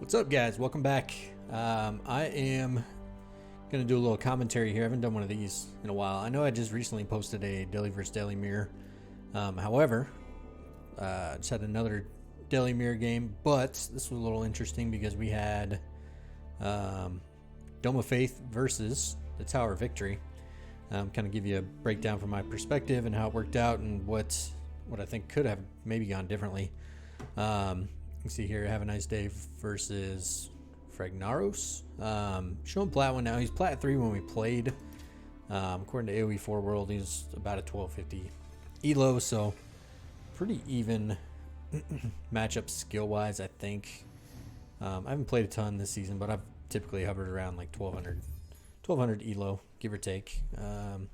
What's up, guys? Welcome back. I am gonna do a little commentary here. I haven't done one of these in a while. I know I just recently posted a daily versus daily mirror. However, just had another daily mirror game, but this was a little interesting because we had Dome of Faith versus the Tower of Victory. Kind of give you a breakdown from my perspective and how it worked out and what I think could have maybe gone differently. You can see here, Have a Nice Day versus Fragnaros. Showing plat 1 now. He's plat 3 when we played. According to AOE 4 World, he's about a 1250 elo, so pretty even matchup skill-wise, I think. I haven't played a ton this season, but I've typically hovered around like 1200 elo, give or take. We'll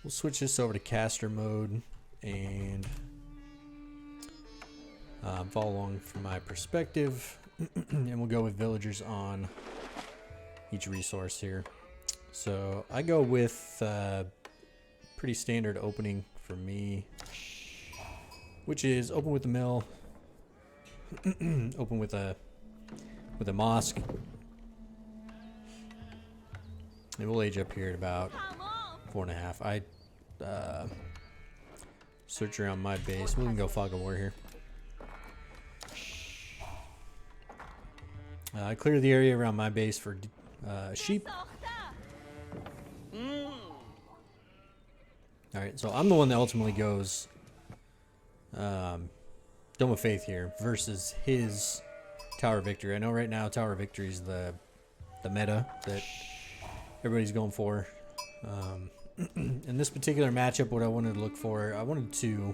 switch this over to caster mode and follow along from my perspective, and we'll go with villagers on each resource here. So I go with pretty standard opening for me, which is open with the mill, open with a mosque, and we'll age up here at about 4.5. I search around my base. We can go Fog of War here. I clear the area around my base for sheep. Alright, so I'm the one that ultimately goes Dome of Faith here versus his Tower of Victory. I know right now Tower of Victory is the meta that everybody's going for. In this particular matchup, what I wanted to look for, I wanted to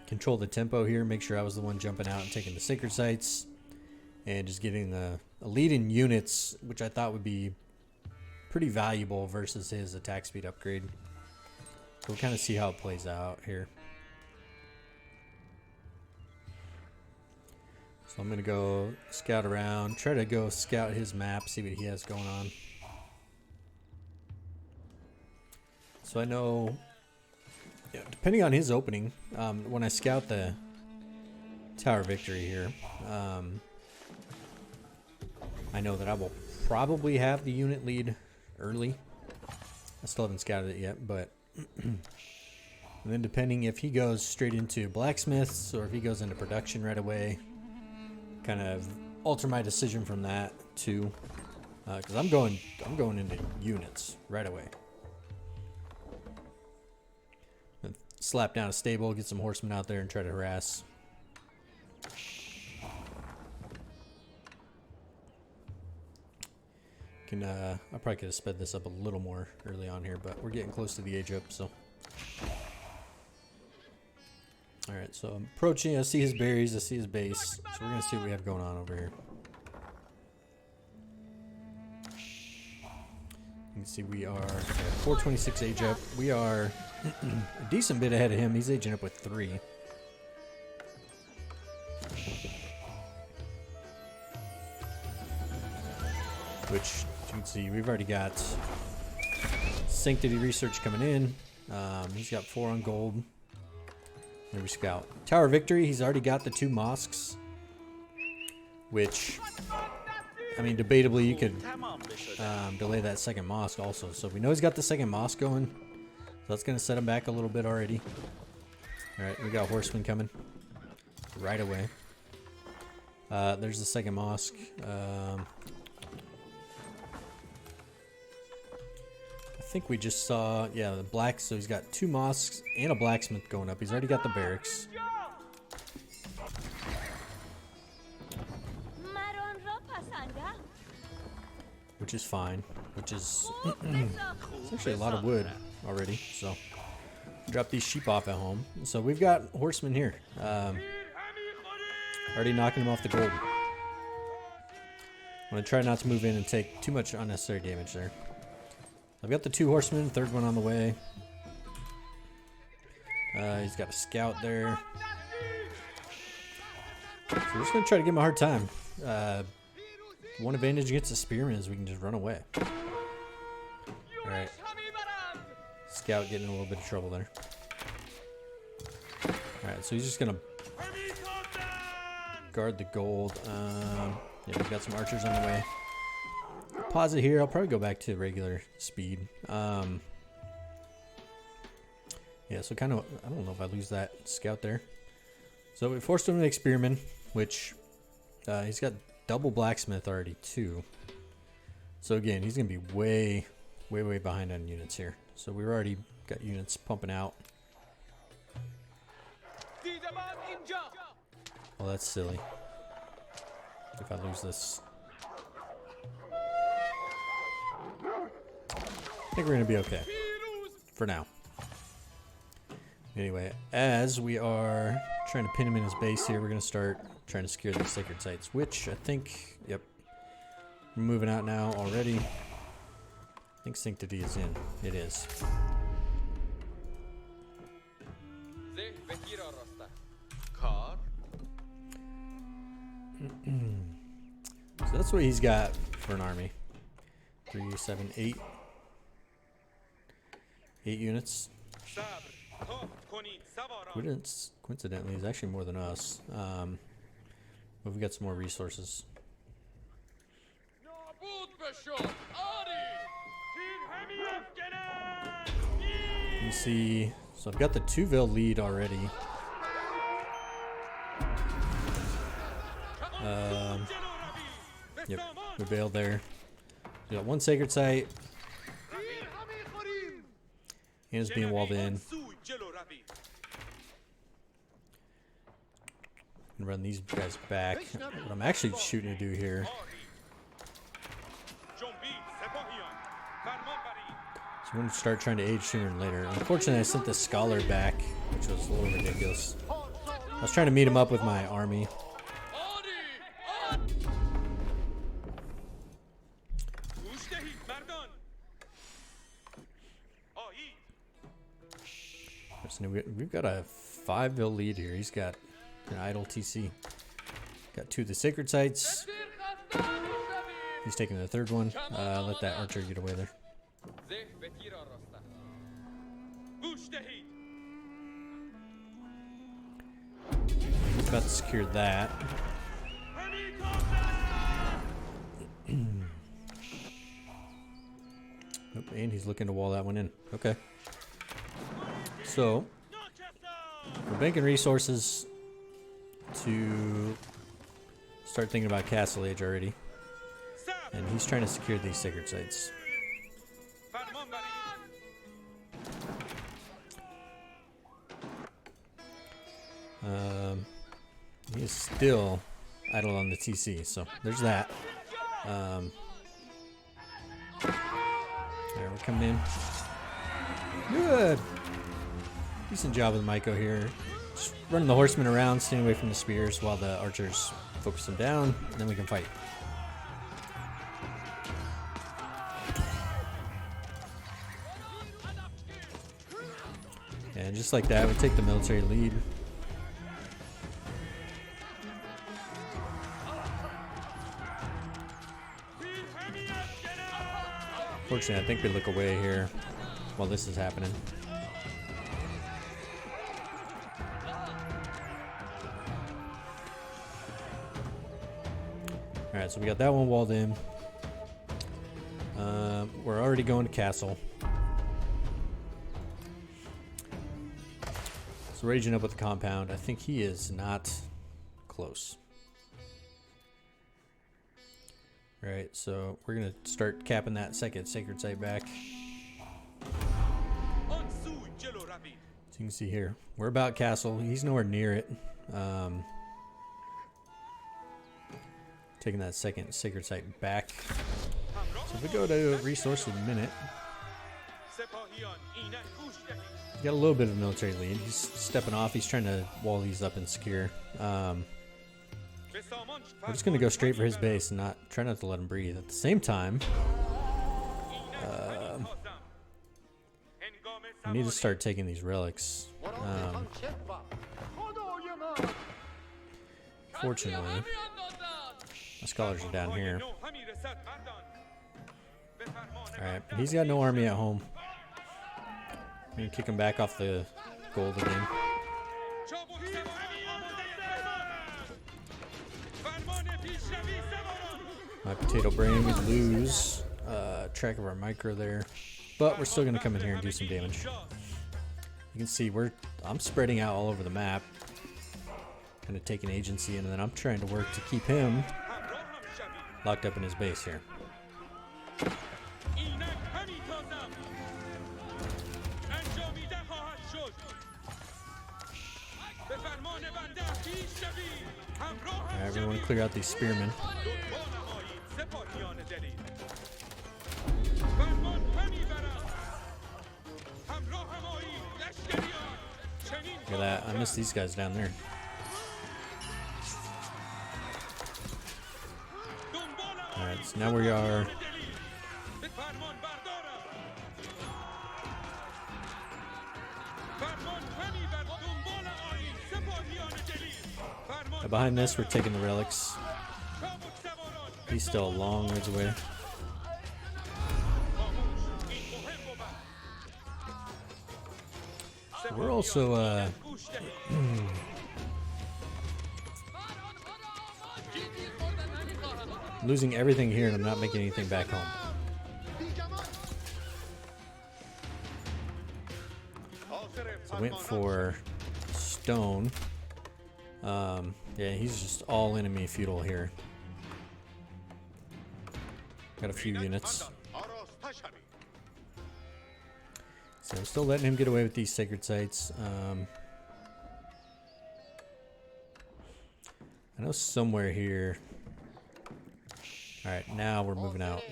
control the tempo here, make sure I was the one jumping out and taking the sacred sites, and just getting the lead in units, which I thought would be pretty valuable versus his attack speed upgrade. So we'll kind of see how it plays out here. So I'm going to go scout around, try to go scout his map, see what he has going on. So I know, depending on his opening, when I scout the Tower of Victory here, I know that I will probably have the unit lead early. I still haven't scouted it yet, but and then depending if he goes straight into blacksmiths or if he goes into production right away, kind of alter my decision from that too, because I'm going into units right away. Slap down a stable, get some horsemen out there, and try to harass. I probably could have sped this up a little more early on here, but we're getting close to the age up, so. Alright, so I'm approaching, I see his berries, I see his base, so we're going to see what we have going on over here. You can see we are at 426 age up. We are a decent bit ahead of him. He's aging up with 3. Which you can see we've already got Sanctity Research coming in. He's got 4 on gold. There we scout. Tower of Victory, he's already got the 2 mosques. Which, I mean, debatably you could delay that second mosque also. So we know he's got the second mosque going. So that's going to set him back a little bit already. Alright, we got horsemen coming right away. There's the second mosque. I think we just saw, yeah, the black, so he's got 2 mosques and a blacksmith going up. He's already got the barracks. Which is fine, which is it's actually a lot of wood already, so drop these sheep off at home. So we've got horsemen here, already knocking them off the gold. I'm going to try not to move in and take too much unnecessary damage there. I've got the 2 horsemen, 3rd one on the way. He's got a scout there. So we're just going to try to give him a hard time. One advantage against the spearman is we can just run away. Alright. Scout getting in a little bit of trouble there. Alright, so he's just going to guard the gold. Yeah, we've got some archers on the way. Pause it here. I'll probably go back to regular speed. Yeah, so kind of, I don't know if I lose that scout there. So we forced him to make spearmen, which he's got double blacksmith already too. So again, he's going to be way behind on units here. So we've already got units pumping out. Well, that's silly. If I lose this. I think we're going to be okay. For now. Anyway, as we are trying to pin him in his base here, we're going to start trying to secure these sacred sites, which I think, yep, we're moving out now already. I think Sanctity is in. It is. So that's what he's got for an army. 3, 7, 8. 8 units. Coincidentally, he's actually more than us. But we've got some more resources. You see, so I've got the Tuville lead already. Yep, we bailed there. We got one sacred site. And it's being walled in. And run these guys back. What I'm actually shooting to do here. So we're going to start trying to age sooner than later. Unfortunately, I sent the scholar back, which was a little ridiculous. I was trying to meet him up with my army. So we've got a 5-ville lead here. He's got an idle TC. Got 2 of the sacred sites. He's taking the 3rd one. Let that archer get away there. He's about to secure that. Nope, and he's looking to wall that one in. Okay. So, we're banking resources to start thinking about Castle Age already. And he's trying to secure these sacred sites. He is still idle on the TC, so there's that. There, we're coming in. Good! Decent job with Maiko here. Just running the horsemen around, staying away from the spears while the archers focus them down, and then we can fight. And just like that, we take the military lead. Fortunately, I think we look away here while this is happening. Alright, so we got that one walled in. We're already going to castle. So raging up with the compound. I think he is not close. Alright, so we're going to start capping that second sacred site back. So you can see here, we're about castle. He's nowhere near it. Taking that second sacred site back. So if we go to resource in a minute, got a little bit of a military lead. He's stepping off. He's trying to wall these up and secure. We're just going to go straight for his base and try not to let him breathe. At the same time, we need to start taking these relics. Fortunately, my scholars are down here. Alright, he's got no army at home. I'm going to kick him back off the gold again. My potato brain, we lose track of our micro there, but we're still going to come in here and do some damage. You can see I'm spreading out all over the map, kind of taking agency, and then I'm trying to work to keep him locked up in his base here. Alright, we want to clear out these spearmen. Look at that, I missed these guys down there. Alright, so now we are behind this. We're taking the relics. He's still a long ways away. So we're also losing everything here, and I'm not making anything back home. So I went for stone. Yeah, he's just all enemy feudal here. Got a few units. So I'm still letting him get away with these sacred sites. I know somewhere here. Alright, now we're moving out.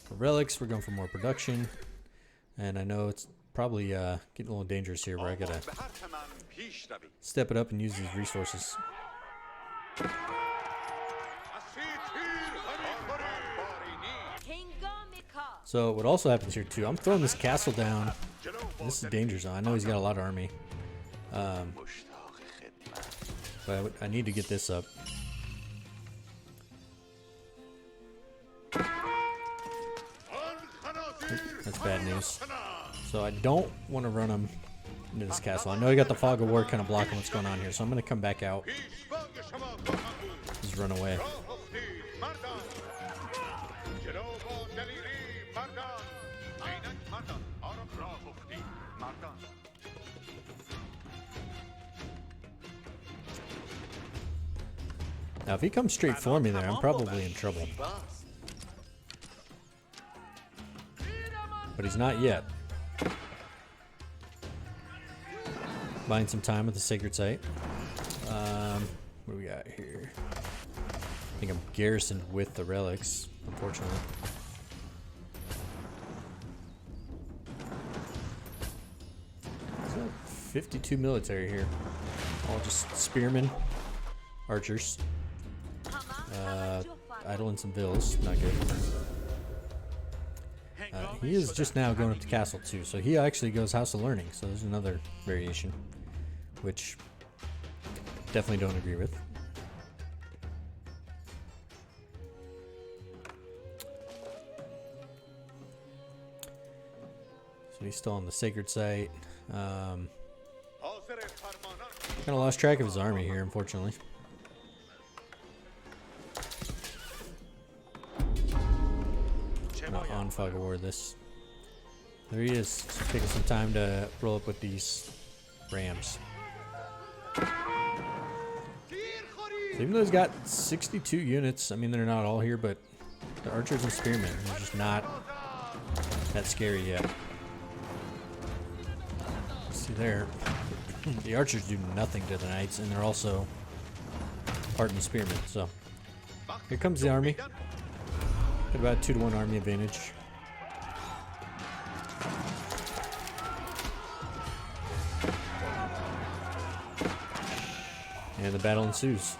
For relics, we're going for more production. And I know it's probably getting a little dangerous here where I gotta step it up and use these resources. So what also happens here too, I'm throwing this castle down. This is danger zone. I know he's got a lot of army. But I need to get this up. That's bad news. So I don't want to run him into this castle. I know he got the fog of war kind of blocking what's going on here, so I'm going to come back out. Just run away. Now if he comes straight for me there, I'm probably in trouble. But he's not yet. Buying some time with the sacred site. What do we got here? I think I'm garrisoned with the relics, unfortunately. So 52 military here. All just spearmen, archers. Idling some vills, not good. He is just now going up to castle too, so he actually goes House of Learning, so there's another variation, which definitely don't agree with. So he's still on the sacred site. Kind of lost track of his army here, unfortunately. Not on fog of war this. There he is. It's taking some time to roll up with these rams. So even though he's got 62 units, I mean they're not all here, but the archers and spearmen are just not that scary yet. See there, the archers do nothing to the knights, and they're also hardened spearmen. So here comes the army. Got about 2-to-1 army advantage. And the battle ensues.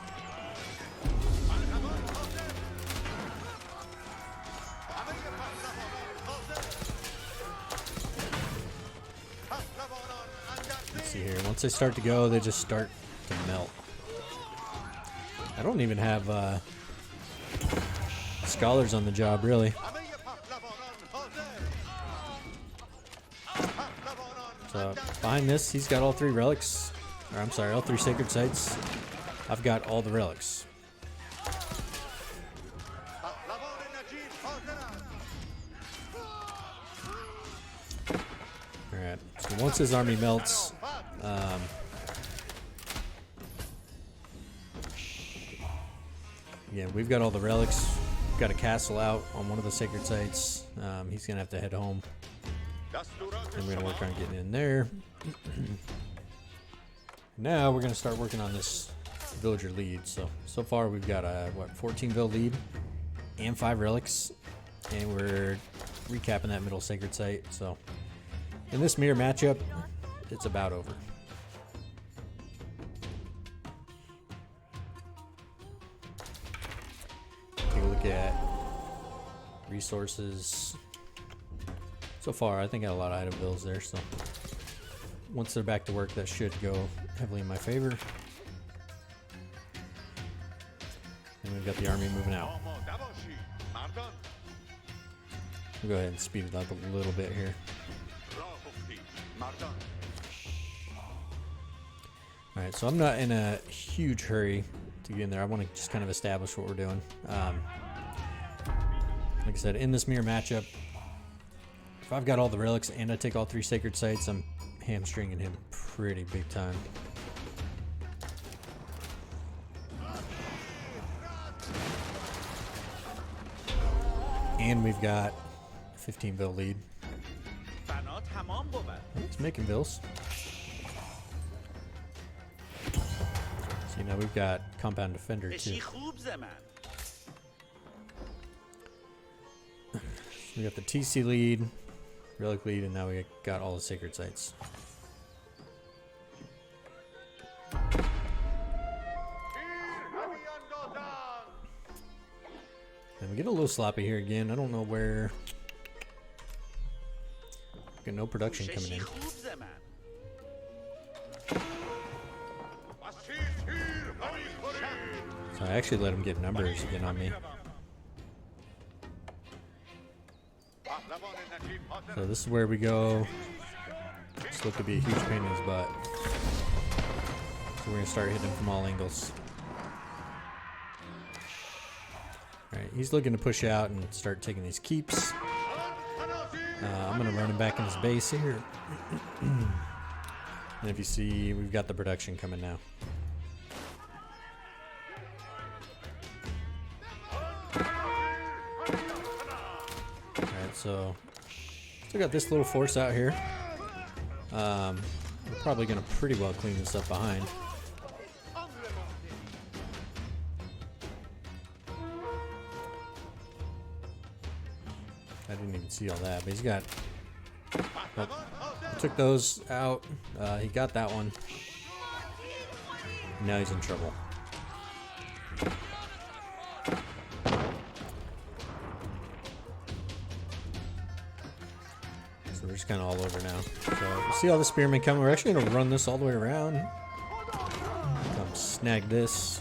Let's see here. Once they start to go, they just start to melt. I don't even have scholars on the job, really. So behind this, he's got all 3 relics. Or I'm sorry, all 3 sacred sites. I've got all the relics. Alright, so once his army melts, yeah, we've got all the relics. We've got a castle out on one of the sacred sites. He's gonna have to head home. And we're gonna work on getting in there. Now we're gonna start working on this villager lead. So far we've got a 14 lead and 5 relics, and we're recapping that middle sacred site. So in this mirror matchup, it's about over. Take a look at resources. So far, I think I got a lot of item builds there, so once they're back to work, that should go heavily in my favor. And we've got the army moving out. We'll go ahead and speed it up a little bit here. Alright, so I'm not in a huge hurry to get in there. I want to just kind of establish what we're doing. Like I said, in this mirror matchup, if I've got all the relics and I take all 3 sacred sites, I'm hamstringing him pretty big time. And we've got a 15 bill lead. He's making bills. See, now we've got compound defender too. We got the TC lead, relic lead, and now we got all the sacred sites. And we get a little sloppy here again. I don't know where. Got no production coming in. So I actually let him get numbers again on me. So this is where we go. This looked to be a huge pain in his butt. So we're gonna start hitting him from all angles. Alright, he's looking to push out and start taking these keeps. I'm gonna run him back in his base here. And if you see, we've got the production coming now. Alright, so still got this little force out here. We're probably gonna pretty well clean this up behind. I didn't even see all that, but he's got. Oh, he took those out. He got that one. Now he's in trouble. So we're just kind of all over now. So you see all the spearmen coming. We're actually going to run this all the way around. Come snag this.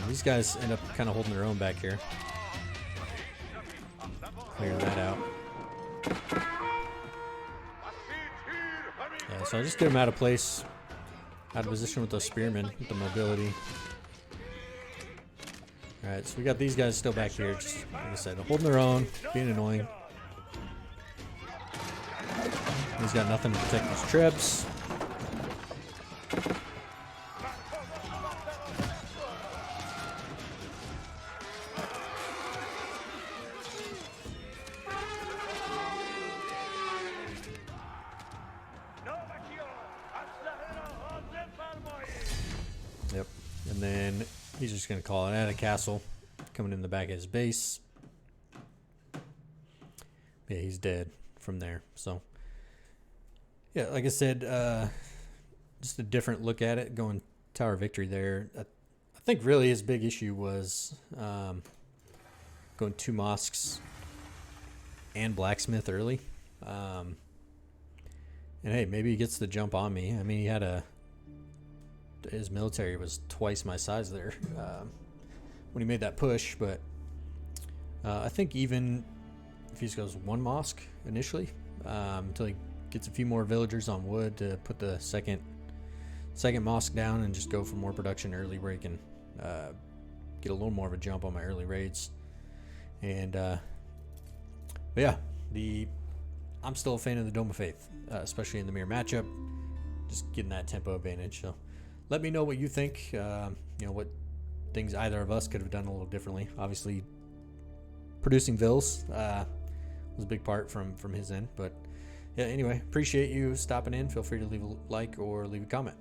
These guys end up kind of holding their own back here. Clearing that out. Yeah, so I just get them out of place, out of position with those spearmen, with the mobility. Alright, so we got these guys still back here, just like I said, holding their own, being annoying. He's got nothing to protect these trebs. Yep, and then he's just going to call it at a castle coming in the back of his base. Yeah, he's dead from there. So, yeah, like I said, just a different look at it, going Tower Victory there. I think really his big issue was going 2 mosques and blacksmith early. And hey, maybe he gets the jump on me. I mean, he had his military was twice my size there when he made that push, but I think even if he just goes 1 mosque initially, until he gets a few more villagers on wood to put the second mosque down and just go for more production early where he can get a little more of a jump on my early raids. And but yeah, I'm still a fan of the Dome of Faith, especially in the mirror matchup. Just getting that tempo advantage. So let me know what you think. What things either of us could have done a little differently. Obviously, producing Vils was a big part from his end. But yeah, anyway, appreciate you stopping in. Feel free to leave a like or leave a comment.